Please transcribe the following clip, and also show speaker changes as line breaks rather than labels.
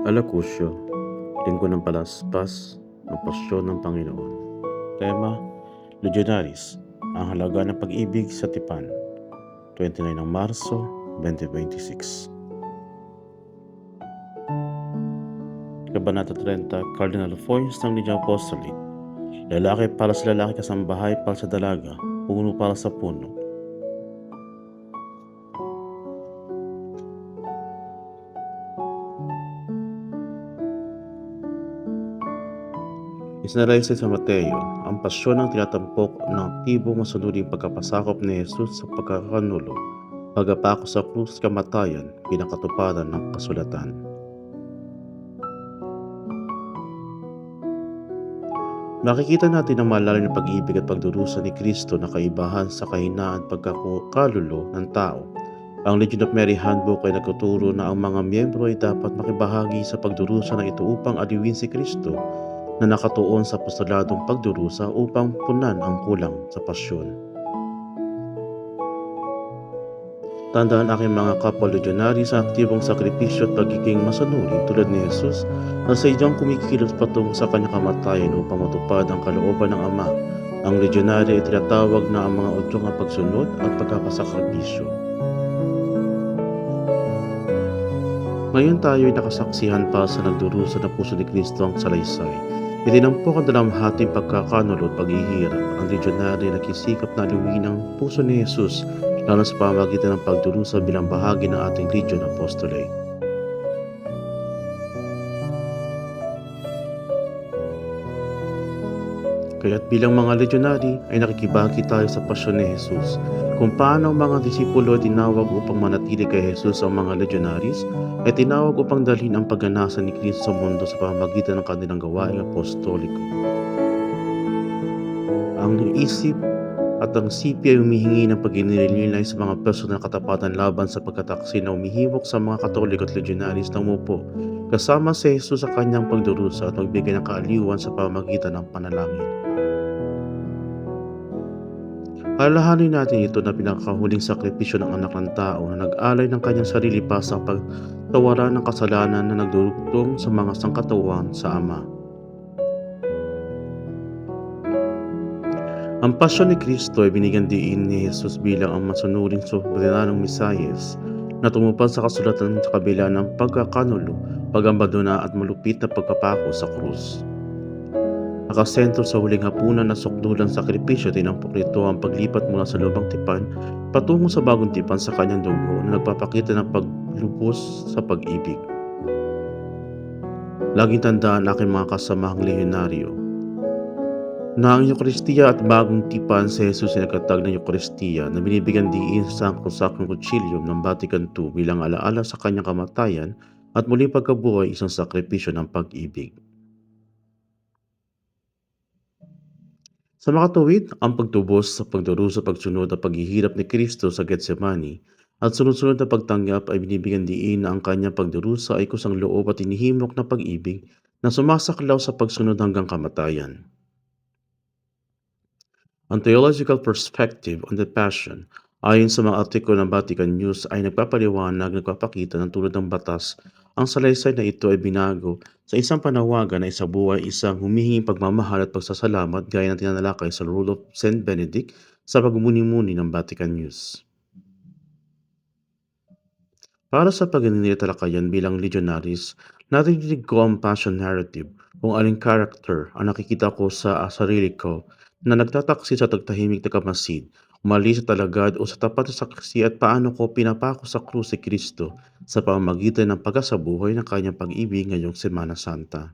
Alakusyo, Linggo ng Palaspas ng Pasyon ng Panginoon. Tema, Legionaries, ang halaga ng pag-ibig sa tipan. 29 ng Marso, 2026. Kabanata 30, Cardinal Foynes ng Legion Apostolate. Lalaki para sa lalaki, kasambahay para sa dalaga, puno para sa puno. Isinalaysay sa Mateo, ang pasyon ng tinatampok ng aktibong masunuring pagkapasakop ni Jesus sa pagkakanulo, pagkapako sa krus, kamatayan, pinakatuparan ng kasulatan. Makikita natin ang malalim na pag-ibig at pagdurusa ni Kristo na kaibahan sa kahinaan pagkakalulo ng tao. Ang Legion of Mary Handbook ay nagtuturo na ang mga miyembro ay dapat makibahagi sa pagdurusa na ito upang aliwin si Kristo na nakatuon sa apostoladong pagdurusa upang punan ang kulang sa pasyon. Tandaan aking mga kapwa legionary sa aktibong sakripisyo at pagiging masanuri tulad ni Jesus na sa idyang kumikilos patungo sa kanyang kamatayan upang matupad ang kalooban ng Ama. Ang legionary ay tinatawag na ang mga udyong ng pagsunod at pagkakasakripisyo. Ngayon tayo ay nakasaksihan pa sa nagdurusa ng puso ni Kristo ang salaysay. Itinampok ang dalamhating pagkakanulo at paghihirap. Ang legionary ay nagsisikap na aliwin ang puso ni Jesus lalo sa pamamagitan ng pagdurusa bilang bahagi ng ating Legion Apostolate. Kaya't bilang mga legionary ay nakikibahagi tayo sa pasyon ni Jesus. Kung paano ang mga disipulo ay tinawag upang manatili kay Jesus, ang mga legionaries ay tinawag upang dalhin ang pagnanasa ni Kristo sa mundo sa pamamagitan ng kanilang gawaing apostoliko. Ang isip at ang sipi ay humihingi ng pag-inililay sa mga personal na katapatan laban sa pagkataksin na umihimok sa mga Katoliko at legionaries na umupo kasama si Jesus sa kanyang pagdurusa at magbigay ng kaaliwan sa pamamagitan ng panalangin. Alalahanin natin ito na pinakahuling sakripisyo ng anak ng tao na nag-alay ng kanyang sarili para sa pagtawaran ng kasalanan na nagdurugtong sa mga sangkatauhan sa Ama. Ang pasyon ni Kristo ay binigyan diin ni Jesus bilang ang masunuring soberanong Mesiyas na tumupad sa kasulatan sa kabila ng pagkakanulo, pag-ambandona at malupit na pagkapako sa krus. Nakasentro sa huling hapunan na sukdulang sakripisyo, tinampok nito ang paglipat mula sa lubang tipan patungo sa bagong tipan sa kanyang dugo na nagpapakita ng paglubos sa pag-ibig. Laging tandaan aking mga kasamahang lehenaryo na ang Eukaristiya at bagong tipan si Jesus ay nagkatag ng Eukaristiya na binibigyan diin sa Sacrosanctum Concilium ng Vatican II bilang alaala sa kanyang kamatayan at muling pagkabuhay, isang sakripisyo ng pag-ibig. Sa makatuwid, ang pagtubos sa pagdurusa, pagsunod at paghihirap ni Kristo sa Getsemani at sunod-sunod na pagtanggap ay binibigyan diin na ang kanyang pagdurusa ay kusang loob at inihimok na pag-ibig na sumasaklaw sa pagsunod hanggang kamatayan. Ang theological perspective on the Passion ayon sa mga artikulo ng Vatican News ay nagpapakita ng tulad ng batas. Ang salaysay na ito ay binago sa isang panawagan na isabuhay isang humihinging pagmamahal at pagsasalamat gaya ng tinalakay sa Rule of St. Benedict sa pagmumuni-muni ng Vatican News. Para sa pagninilitalakayan bilang legionaries, narinig ko ang passion narrative kung aling character ang nakikita ko sa sarili ko na nagtataksi sa tagtahimik na kamasid, umalis sa talagad o sa tapat na saksi at paano ko pinapako sa krus si Kristo sa pamamagitan ng pagkasabuhay ng kanyang pag-ibig ngayong Semana Santa.